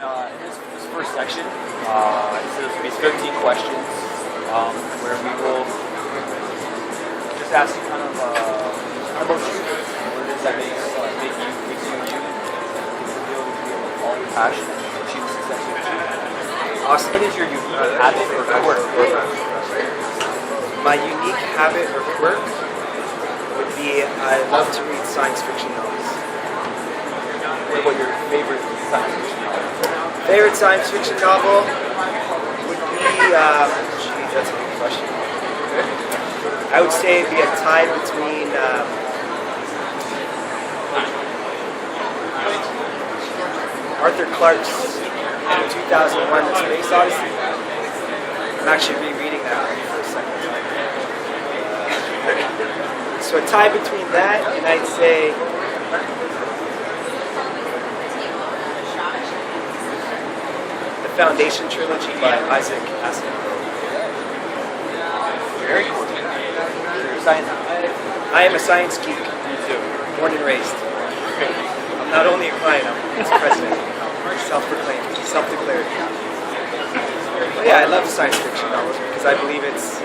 In this first section, there's 13 questions where we will just ask you kind of about you. What it is that makes you feel all your passion and achieve success in you. Awesome. What is your unique habit or quirk? My unique habit or quirk would be I love to read science fiction novels. What about your favorite science fiction novel? Favorite science fiction novel would be, geez, that's a good question. I would say it'd be a tie between Arthur Clarke's 2001: A Space Odyssey. I'm actually rereading that one for a second time. So a tie between that and I'd say the Foundation trilogy by Isaac Asimov. Very cool. Science. I am a science geek. Me too. Born and raised. I'm not only a client, I'm its president. Self-proclaimed, self-declared. But yeah, I love science fiction novels because I believe it's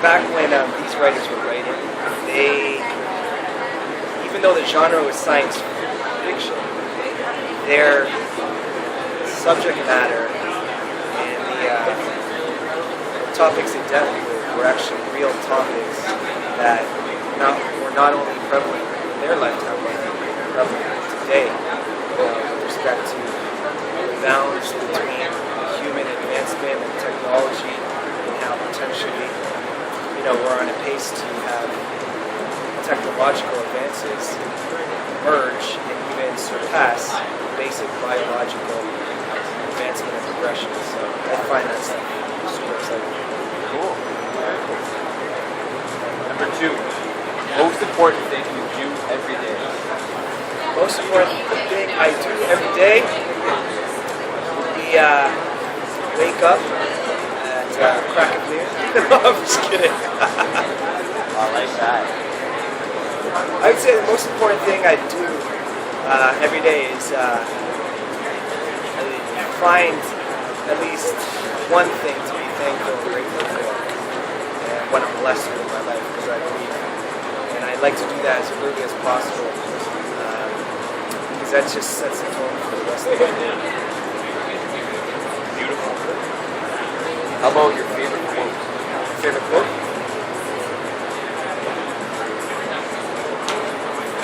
back when these writers were writing, even though the genre was science fiction, their subject matter and the topics they dealt with were actually real topics that were not only prevalent in their lifetime, but prevalent today with respect to the balance between human advancement and technology and how potentially we're on a pace to have technological advances merge and even surpass basic biological advancement and progression. So I find that stuff super exciting. Cool. Number 2, most important thing you do every day. Most important thing I do every day would be wake up at crack of dawn. No, I'm just kidding. I like that. I would say the most important thing I do every day is find at least one thing to be thankful and grateful for, and what I'm blessed with in my life, because I believe, and I like to do that as early as possible, because that just sets the tone for the rest of the day. Beautiful. How about your favorite quote? Favorite quote?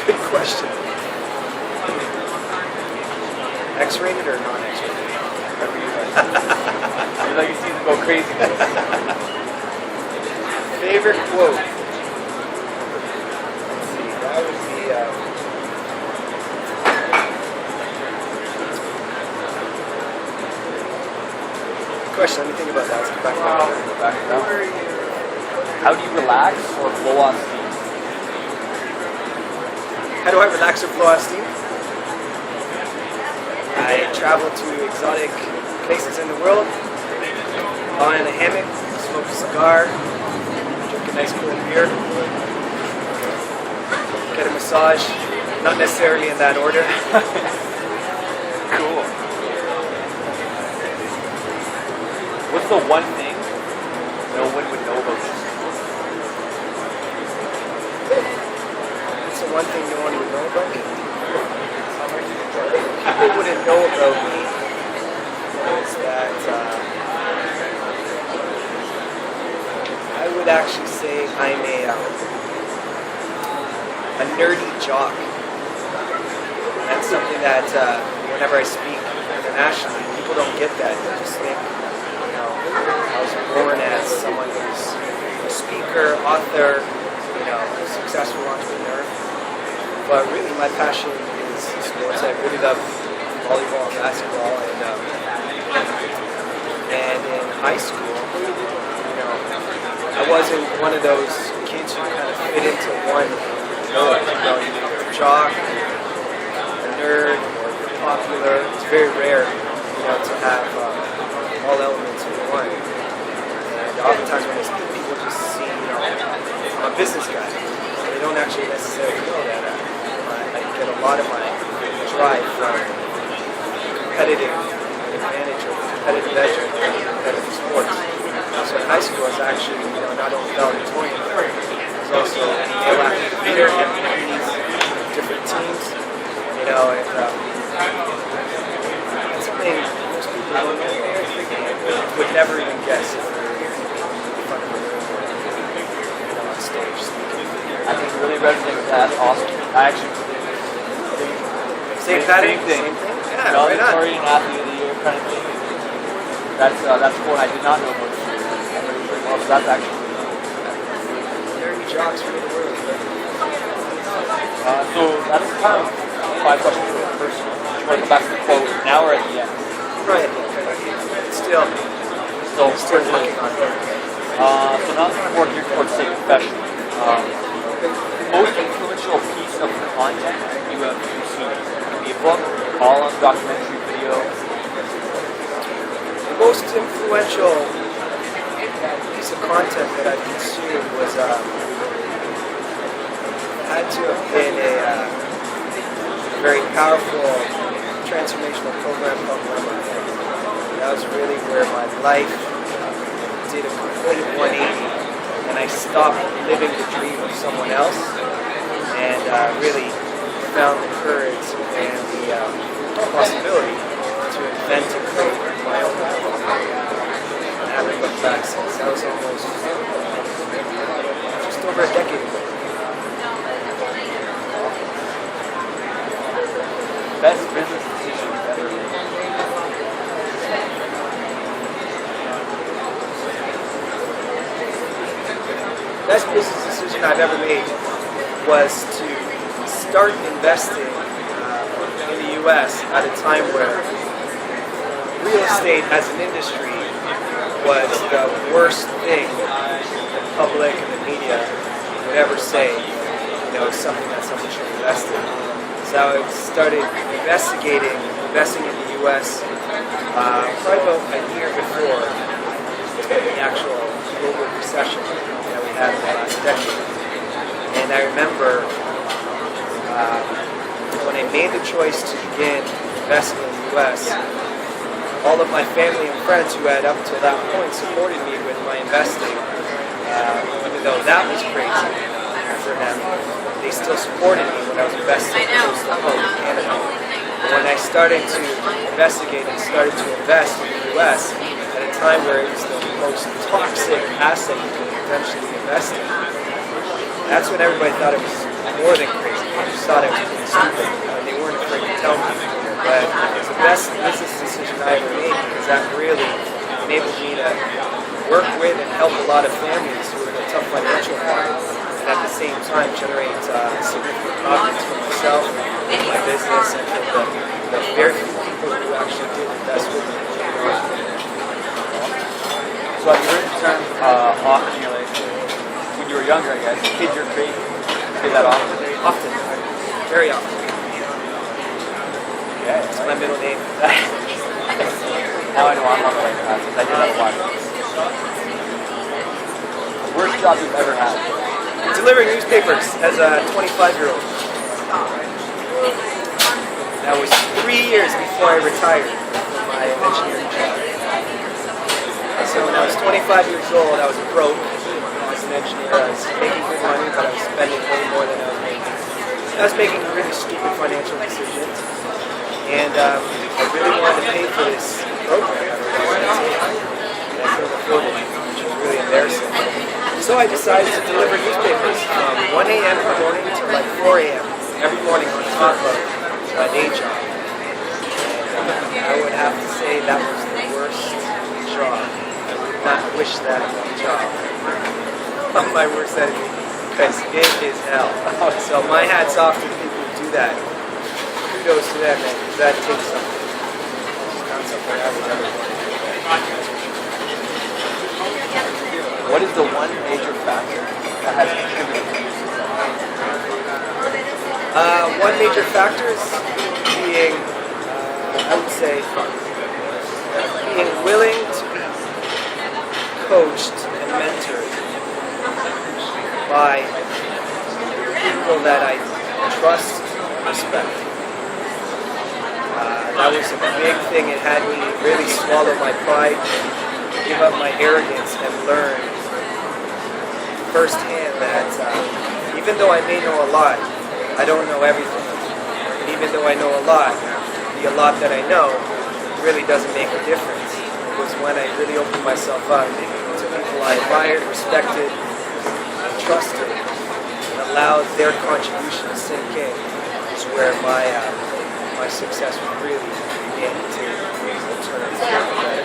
Good question. X-rated or non-X-rated? Whatever you like. You're like, you seem to go crazy. Favorite quote? Let's see, that would be good question, let me think about that. Let's get back to that. How do you relax or blow off steam? How do I relax or blow off steam? I travel to exotic places in the world, lie in a hammock, smoke a cigar, drink a nice cold beer, get a massage, not necessarily in that order. Cool. What's the one thing no one would know about you? What's the one thing no one would know about me? People wouldn't know about me is that I would actually say I'm a nerdy jock. That's something that whenever I speak internationally, people don't get that. They just think, I was born as someone who's a speaker, author, a successful entrepreneur. But really, my passion is sports. I really love volleyball and basketball, and in high school, I wasn't one of those kids who kind of fit into one mold. You're a jock, a nerd, or you're popular. It's very rare, to have all elements in one. And oftentimes when I speak, people just see, I'm a business guy. They don't actually necessarily know that I get a lot of my drive from competitive advantage or competitive edge in competitive sports. So in high school, I was actually, not only valedictorian, but I was also male athlete leader, MVPs, different teams, and that's something most people don't know, would never even guess if they were in front of a room on stage speaking. I think really resonates with that. That's awesome. I actually Same thing. Yeah, right on. Valedictorian athlete of the year kind of thing. That's cool. And I did not know about this. Well, so that's actually Very jocks for the world. so that's kind of 5 questions for the first one. You want to go back to the quote. Now we're at the end. Right. Still working on it. So now we're geared towards say profession. Most influential piece of content you have consumed. It could be a book, column, documentary, video. The most influential piece of content that I consumed was had to have been a very powerful transformational program called Lemon. That was really where my life did a complete 180, and I stopped living the dream of someone else and really found the courage and the possibility to invent and create my own life. And I haven't looked back since. That was almost just over a decade ago. Best business decision you've ever made. Best business decision I've ever made was to start investing in the U.S. at a time where real estate as an industry was the worst thing the public and the media would ever say, something that someone should invest in. So I started investing in the U.S. Probably about a year before the actual global recession that we had in the last decade. And I remember when I made the choice to begin investing in the U.S., all of my family and friends who had up to that point supported me with my investing, even though that was crazy for them. They still supported me when I was investing close to home in Canada. And when I started to investigate and started to invest in the U.S. at a time where it was the most toxic asset you could potentially invest in, that's when everybody thought it was more than crazy. They just thought it was really stupid, and they weren't afraid to tell me. But it was the best business decision I ever made because that really enabled me to work with and help a lot of families who were in a tough financial environment, and at the same time generate significant profits for myself, my business, and for the very few people who actually did invest with me. So I've heard the term often in your life, when you were younger, I guess, kid your fate. You did that often? Often. Very often. Yeah, It's my middle name. Now I know I'm on the right path. I did that a lot. Worst job you've ever had? Delivering newspapers as a 25-year-old. That was 3 years before I retired from my engineering job. So when I was 25 years old, I was broke. As an engineer, I was making good money, but I was spending way more than I was making. I was making really stupid financial decisions, and I really wanted to pay for this program that I wanted to take, and I couldn't afford it, which was really embarrassing. So I decided to deliver newspapers from 1 a.m. in the morning to like 4 a.m. every morning on top of my day job. And I would have to say that was the worst job. I would not wish that on my job. My worst enemy, because it is hell. So my hat's off to the people who do that. Kudos to them, man, because that takes something. It's not something I would ever want. What is the one major factor that has contributed to your success? One major factor is being, I would say, being willing to be coached and mentored by people that I trust and respect. That was a big thing. It had me really swallow my pride, give up my arrogance, and learn firsthand that even though I may know a lot, I don't know everything. And even though I know a lot, the lot that I know really doesn't make a difference. It was when I really opened myself up to people I admired, respected, trusted, and allowed their contribution to sink in, is where my success would really begin to turn better.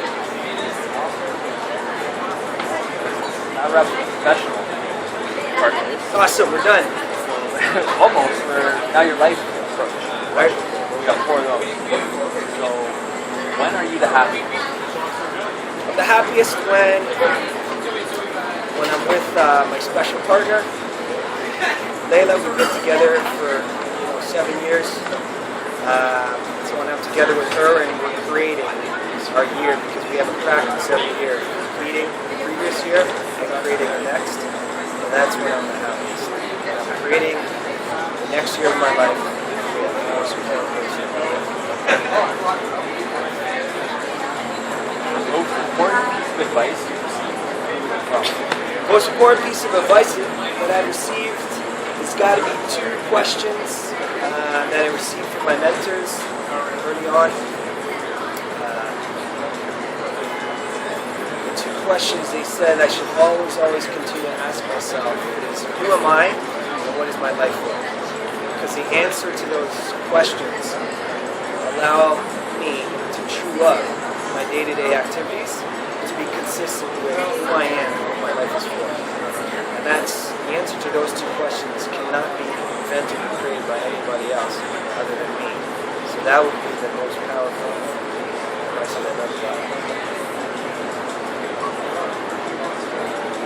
Now we're at the professional part of this. Awesome, we're done. Almost. Now your life approach. Right? We got 4 of those. So, when are you the happiest? I'm the happiest when I'm with my special partner, Layla. We've been together for 7 years. So when I'm together with her and we're creating our year, because we have a practice every year, completing the previous year and creating the next. So that's when I'm the happiest. I'm creating the next year of my life with the most important person. Most important piece of advice you received from? Most important piece of advice that I received has got to be 2 questions that I received from my mentors early on. The 2 questions they said I should always continue to ask myself is, who am I and what is my life for? Because the answer to those questions allow me to chew up my day-to-day activities to be consistent with who I am and what my life is for. And that's the answer to those 2 questions cannot be invented or created by anybody else other than me. So that would be the most powerful question I've ever got.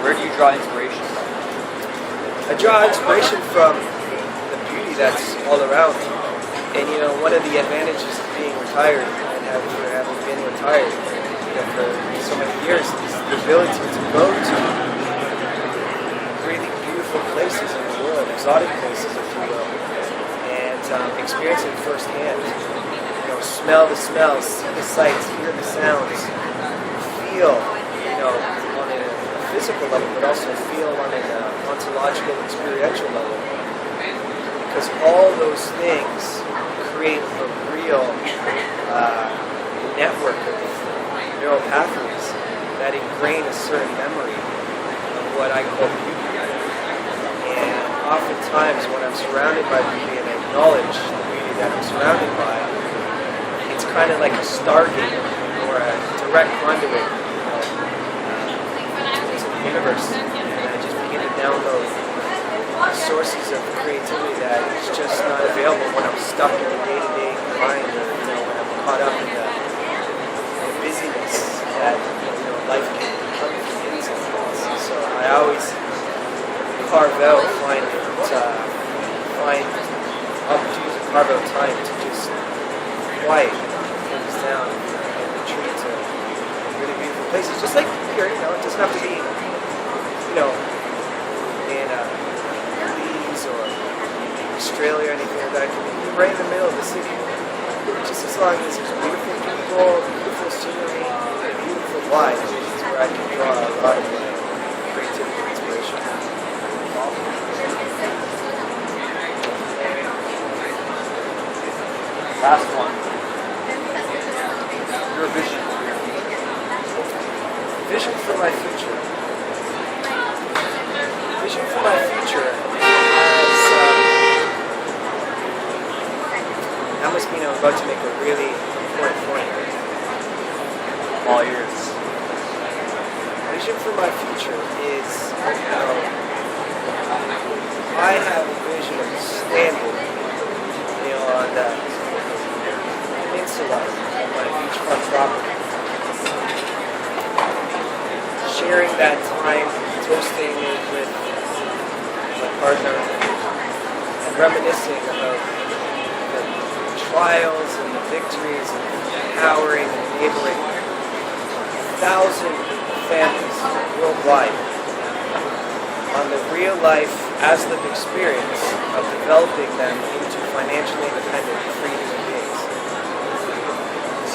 Where do you draw inspiration from? I draw inspiration from the beauty that's all around me. And one of the advantages of being retired and having been retired for so many years is the ability to go to really beautiful places in the world, exotic places if you will, and experience it firsthand. Smell the smells, see the sights, hear the sounds, feel, on a physical level, but also feel on an ontological, experiential level. Because all those things create a real network of neural pathways that ingrain a certain memory of what I call beauty. And oftentimes when I'm surrounded by beauty and I acknowledge the beauty that I'm surrounded by, it's kind of like a stargate or a direct conduit to the universe. And I just begin to download sources of creativity that is just not available when I'm stuck in the day-to-day grind, or when I'm caught up in the busyness that life can become in sometimes. So I always find opportunities to carve out time to just quiet things down and retreat to really beautiful places. Just like here, it doesn't have to be, in or Australia or anything like that. It can be right in the middle of the city. Just as long as there's beautiful people, beautiful scenery, and a beautiful life, is where I can draw a lot of creativity and inspiration. Last one. Your vision. Vision for my future. Vision for my future is, that must mean I'm about to make a really important point. All yours. Vision for my future is, I have a vision of standing, on the peninsula of my beachfront property, sharing that time, toasting it with my partner, and reminiscing about the trials and the victories and empowering and enabling 1,000 families worldwide on the real life as lived experience of developing them into financially independent, free human beings.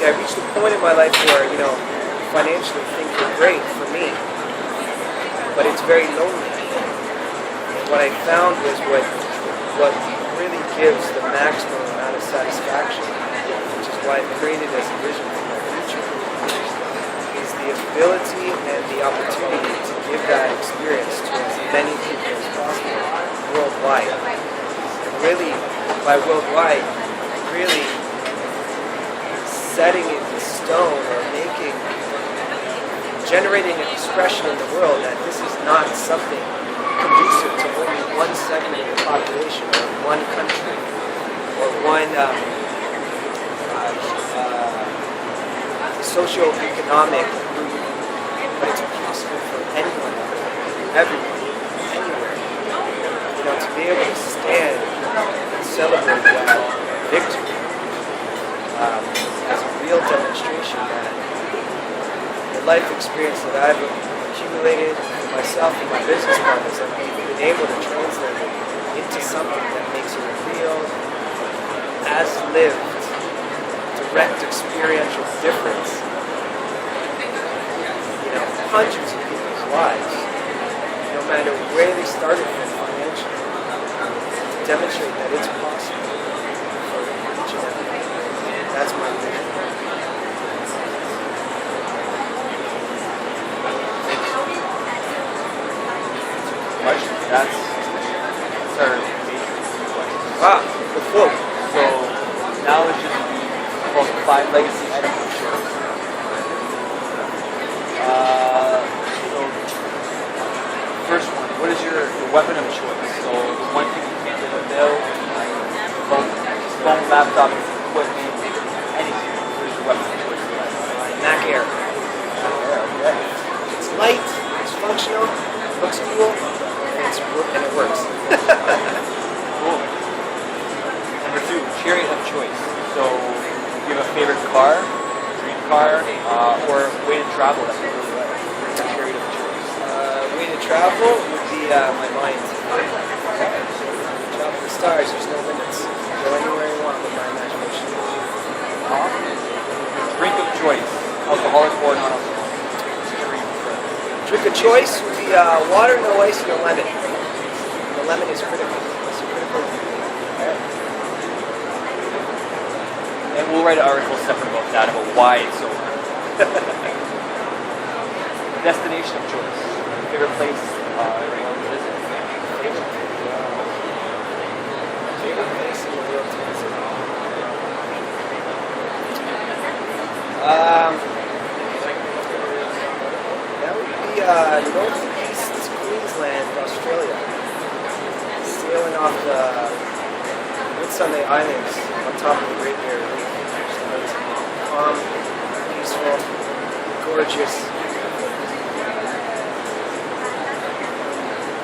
I reached a point in my life where, financially things were great for me, but it's very lonely. And what I found was what really gives the maximum amount of satisfaction, which is why I created as a vision for my future, is the ability and the opportunity to give that experience to as many people as possible worldwide. And really, by worldwide, really setting it in stone or generating an expression in the world that this is not something conducive to only one segment of the population or one country or one socio-economic group, but it's possible for anyone, everyone, anywhere. To be able to stand and celebrate that victory as a real demonstration that the life experience that I've accumulated for myself and my business partners, and I've been able to translate it into something that makes it a real, as lived, direct experiential difference. Hundreds of people's lives, no matter where they started from financially, to demonstrate that it's possible for each and every one. That's my vision. That's our major question. Wow, the quote. So now it's just about the 5 legacy items of choice. So first one, what is your weapon of choice? So one thing you can't live without, phone, laptop, equipment, anything. What is your weapon of choice? Mac Air. Okay. It's light, it's functional, it looks cool, and it works. Cool. Number 2, Chariot of choice. So you have a favorite car, dream car, or way to travel that you really like? Chariot of choice. Way to travel would be my mind. Travel the stars, there's no limits. Go anywhere you want with my imagination. Drink of choice, alcoholic or non-alcoholic? Drink of choice would be water, no ice, no lemon. The lemon is critical. It's a critical ingredient. And we'll write an article separate about that, about why it's so Destination of choice. Favorite place you want to visit? Favorite place in the world to visit? That would be northeast Queensland, Australia. Sailing off the Whitsunday Islands on top of the Great Barrier Reef. Just amazing. Calm, peaceful, gorgeous.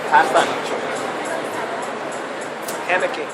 Pastime of choice. Hammocking.